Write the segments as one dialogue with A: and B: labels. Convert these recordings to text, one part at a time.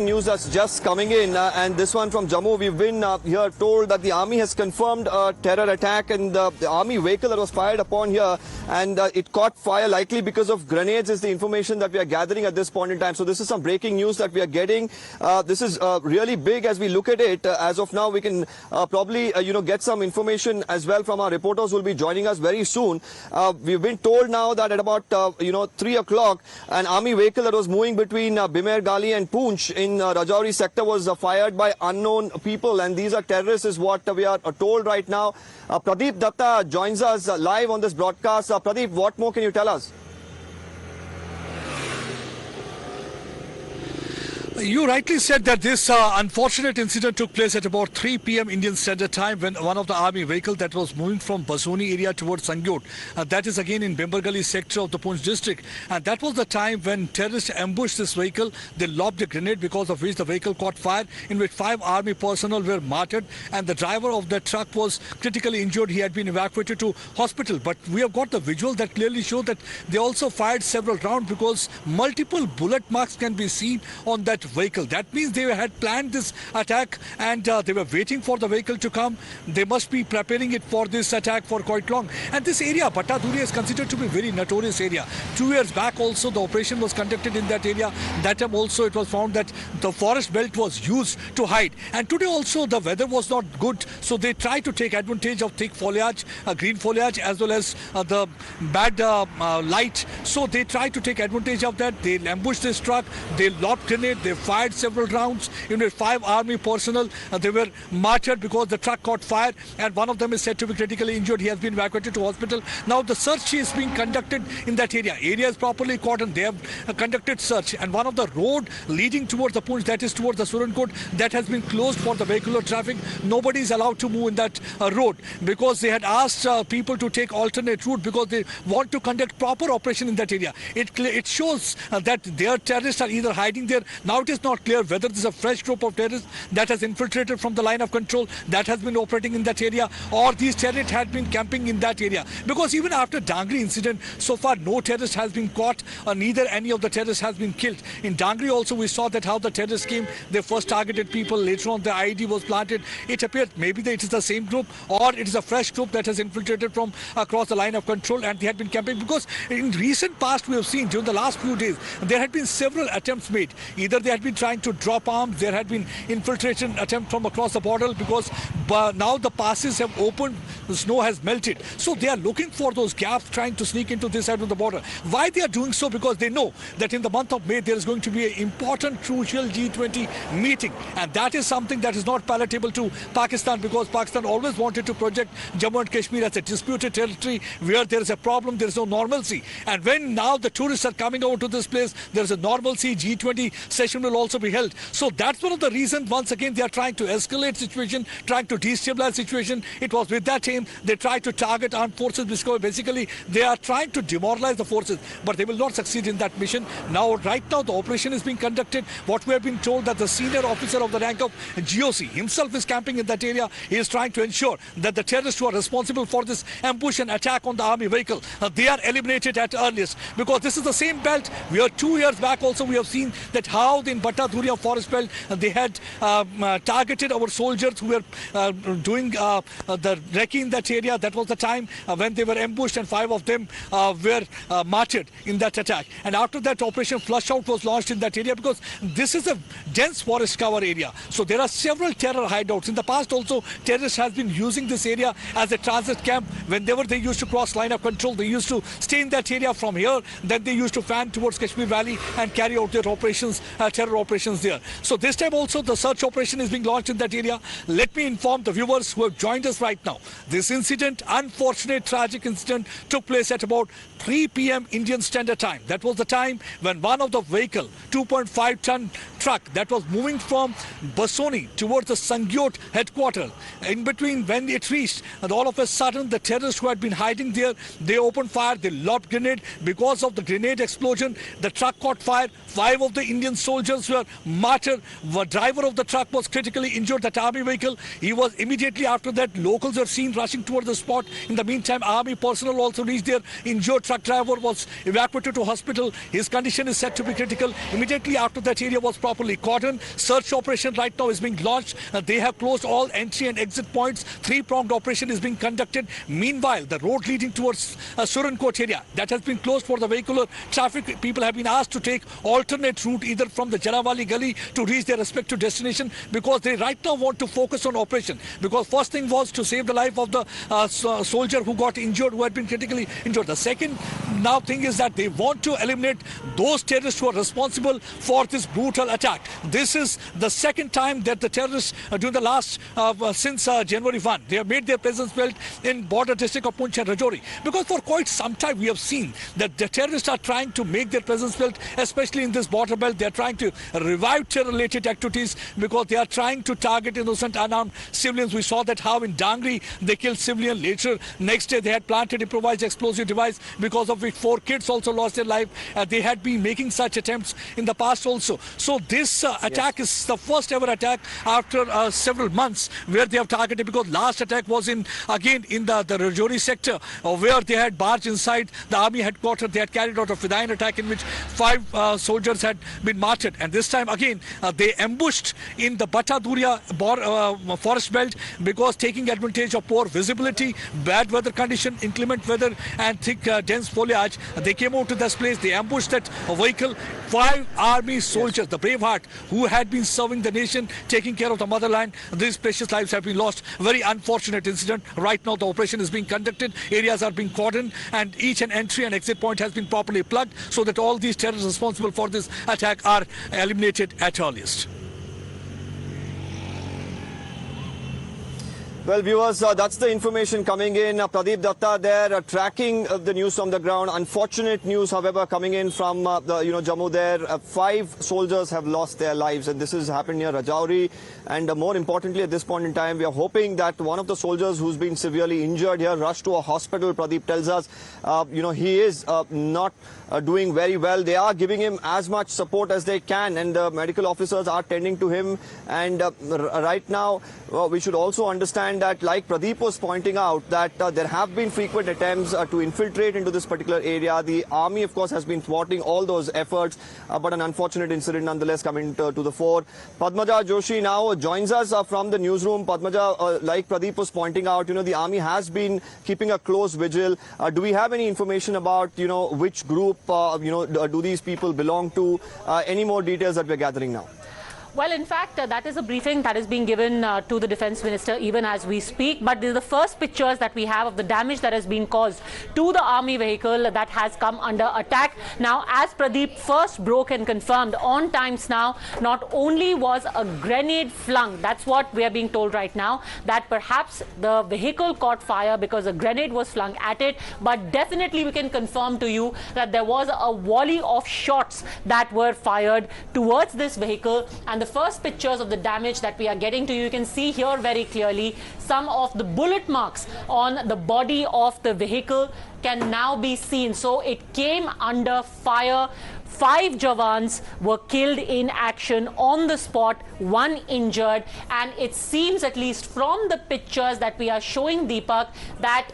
A: News that's just coming in, and this one from Jammu. We've been here told that the army has confirmed a terror attack, and the army vehicle that was fired upon here, and it caught fire likely because of grenades, is the information that we are gathering at this point in time. So this is some breaking news that we are getting. This is really big as we look at it. As of now, we can probably get some information as well from our reporters who will be joining us very soon. We've been told now that at about 3 o'clock, an army vehicle that was moving between Bimer Gali and Poonch in Rajouri sector was fired by unknown people, and these are terrorists is what we are told right now. Pradeep Datta joins us live on this broadcast. Pradeep, what more can you tell us?
B: You rightly said that this unfortunate incident took place at about 3 p.m. Indian Standard Time when one of the army vehicles that was moving from Basoni area towards Sangyot, that is again in Bimbergali sector of the Poonch district, and that was the time when terrorists ambushed this vehicle. They lobbed a grenade, because of which the vehicle caught fire, in which 5 army personnel were martyred, and the driver of the truck was critically injured. He had been evacuated to hospital, but we have got the visual that clearly show that they also fired several rounds, because multiple bullet marks can be seen on that vehicle. That means they had planned this attack, and they were waiting for the vehicle to come. They must be preparing it for this attack for quite long. And this area, Bhattaduri, is considered to be a very notorious area. 2 years back also the operation was conducted in that area. That time also it was found that the forest belt was used to hide. And today also the weather was not good, so they tried to take advantage of thick foliage, green foliage, as well as the bad light. So they tried to take advantage of that. They ambushed this truck, they lobbed grenade, they fired several rounds. 5 army personnel, they were martyred because the truck caught fire, and one of them is said to be critically injured. He has been evacuated to hospital. Now the search is being conducted in that area. Area is properly cordoned. They have conducted search, and one of the road leading towards the Poonch, that is towards the Surankot, that has been closed for the vehicular traffic. Nobody is allowed to move in that road, because they had asked people to take alternate route, because they want to conduct proper operation in that area. It shows that their terrorists are either hiding there. Now it is not clear whether this is a fresh group of terrorists that has infiltrated from the line of control that has been operating in that area, or these terrorists had been camping in that area. Because even after Dangri incident, so far no terrorist has been caught, or neither any of the terrorists has been killed. In Dangri also we saw that how the terrorists came. They first targeted people, later on the IED was planted. It appears maybe that it is the same group, or it is a fresh group that has infiltrated from across the line of control, and they had been camping. Because in recent past we have seen during the last few days there had been several attempts made. Either they had been trying to drop arms, there had been infiltration attempt from across the border, because now the passes have opened, the snow has melted. So they are looking for those gaps, trying to sneak into this side of the border. Why they are doing so? Because they know that in the month of May there is going to be an important, crucial G20 meeting, and that is something that is not palatable to Pakistan, because Pakistan always wanted to project Jammu and Kashmir as a disputed territory where there is a problem, there is no normalcy. And when now the tourists are coming over to this place, there is a normalcy. G20 session will also be held. So that's one of the reasons, once again, they are trying to escalate situation, trying to destabilize situation. It was with that aim they tried to target armed forces, because basically they are trying to demoralize the forces, but they will not succeed in that mission. Now, right now, the operation is being conducted. What we have been told, that the senior officer of the rank of GOC himself is camping in that area. He is trying to ensure that the terrorists who are responsible for this ambush and attack on the army vehicle, they are eliminated at earliest, because this is the same belt where 2 years back also we have seen that how in Bhattaduri forest belt they had targeted our soldiers who were doing the recce in that area. That was the time when they were ambushed, and 5 of them were martyred in that attack. And after that, Operation Flush Out was launched in that area, because this is a dense forest cover area. So there are several terror hideouts. In the past also, terrorists have been using this area as a transit camp. Whenever they used to cross line of control, they used to stay in that area from here. Then they used to fan towards Kashmir Valley and carry out their operations, terror operations there. So this time also the search operation is being launched in that area. Let me inform the viewers who have joined us right now. This incident, unfortunate, tragic incident, took place at about 3 p.m. Indian Standard Time. That was the time when one of the vehicle, 2.5-ton truck that was moving from Basoni towards the Sangyot headquarters, in between when it reached, and all of a sudden the terrorists who had been hiding there, they opened fire, they lobbed grenade. Because of the grenade explosion, the truck caught fire. 5 of the Indian soldiers soldiers were martyred. The driver of the truck was critically injured, that army vehicle. He was immediately after that, locals were seen rushing towards the spot. In the meantime, army personnel also reached there. Injured truck driver was evacuated to hospital. His condition is said to be critical. Immediately after that area was properly cordoned. Search operation right now is being launched. They have closed all entry and exit points. Three-pronged operation is being conducted. Meanwhile, the road leading towards Surankot area, that has been closed for the vehicular traffic. People have been asked to take alternate route either from the Jarawali Gully to reach their respective destination, because they right now want to focus on operation. Because first thing was to save the life of the soldier who got injured, who had been critically injured. The second now thing is that they want to eliminate those terrorists who are responsible for this brutal attack. This is the second time that the terrorists during the last since January 1, they have made their presence felt in border district of Poonch and Rajouri. Because for quite some time we have seen that the terrorists are trying to make their presence felt, especially in this border belt. They are trying to revive terror-related activities because they are trying to target innocent unarmed civilians. We saw that how in Dangri they killed civilian. Later, next day they had planted improvised explosive device, because of which 4 kids also lost their life. They had been making such attempts in the past also. So this attack is the first ever attack after several months where they have targeted, because last attack was in the Rajouri sector where they had barged inside the army headquarters. They had carried out a Fidain attack in which 5 soldiers had been martyred. And this time again they ambushed in the Bataduria forest belt, because taking advantage of poor visibility, bad weather condition, inclement weather and thick dense foliage, they came out to this place. They ambushed that vehicle. 5 army soldiers, the Braveheart, who had been serving the nation, taking care of the motherland. These precious lives have been lost. Very unfortunate incident. Right now the operation is being conducted. Areas are being cordoned and each and entry and exit point has been properly plugged, so that all these terrorists responsible for this attack are eliminated at earliest.
A: Well, viewers, that's the information coming in. Pradeep Datta there tracking the news from the ground. Unfortunate news, however, coming in from Jammu there. 5 soldiers have lost their lives, and this has happened near Rajouri. And more importantly, at this point in time, we are hoping that one of the soldiers who's been severely injured here rushed to a hospital. Pradeep tells us, he is not doing very well. They are giving him as much support as they can, and the medical officers are tending to him. And right now, we should also understand that, like Pradeep was pointing out, that there have been frequent attempts to infiltrate into this particular area. The army, of course, has been thwarting all those efforts, but an unfortunate incident nonetheless coming to the fore. Padmaja Joshi now joins us from the newsroom. Padmaja, like Pradeep was pointing out, the army has been keeping a close vigil. Do we have any information about, which group, do these people belong to? Any more details that we're gathering now?
C: Well, in fact, that is a briefing that is being given to the Defence Minister even as we speak. But these are the first pictures that we have of the damage that has been caused to the army vehicle that has come under attack. Now, as Pradeep first broke and confirmed on Times Now, not only was a grenade flung, that's what we are being told right now, that perhaps the vehicle caught fire because a grenade was flung at it. But definitely we can confirm to you that there was a volley of shots that were fired towards this vehicle. And the first pictures of the damage that we are getting to you can see here very clearly some of the bullet marks on the body of the vehicle can now be seen. So it came under fire. 5 Jawans were killed in action on the spot, 1 injured, and it seems, at least from the pictures that we are showing, Deepak, that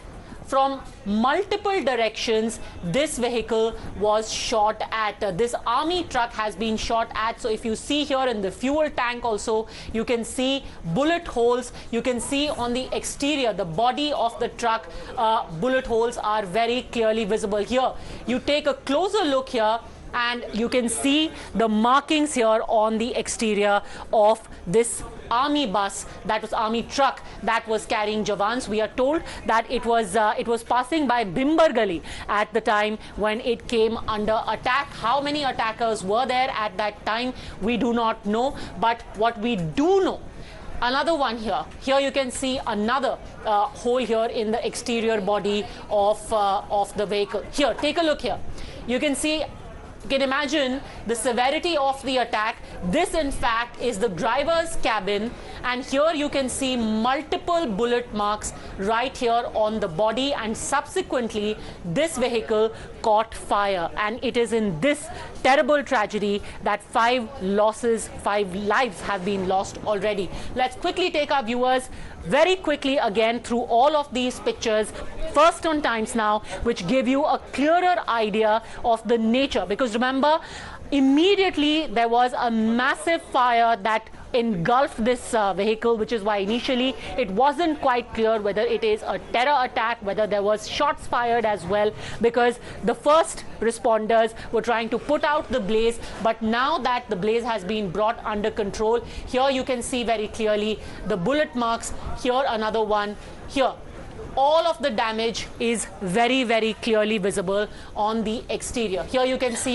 C: from multiple directions this vehicle was shot at. This army truck has been shot at. So if you see here in the fuel tank also, you can see bullet holes. You can see on the exterior, the body of the truck, bullet holes are very clearly visible here. You take a closer look here and you can see the markings here on the exterior of this army bus, that was army truck that was carrying Jawans. We are told that it was passing by Bimbar Gali at the time when it came under attack. How many attackers were there at that time, we do not know. But what we do know, another one here. Here you can see another hole here in the exterior body of the vehicle. Here, take a look here. You can see. You can imagine the severity of the attack. This, in fact, is the driver's cabin, and here you can see multiple bullet marks right here on the body, and subsequently this vehicle caught fire, and it is in this terrible tragedy that 5 lives have been lost already. Let's quickly take our viewers very quickly again through all of these pictures, first on Times Now, which give you a clearer idea of the nature, because remember, immediately there was a massive fire that engulfed this vehicle, which is why initially it wasn't quite clear whether it is a terror attack, whether there was shots fired as well, because the first responders were trying to put out the blaze. But now that the blaze has been brought under control, here you can see very clearly the bullet marks, here another one, here. All of the damage is very, very clearly visible on the exterior. Here you can see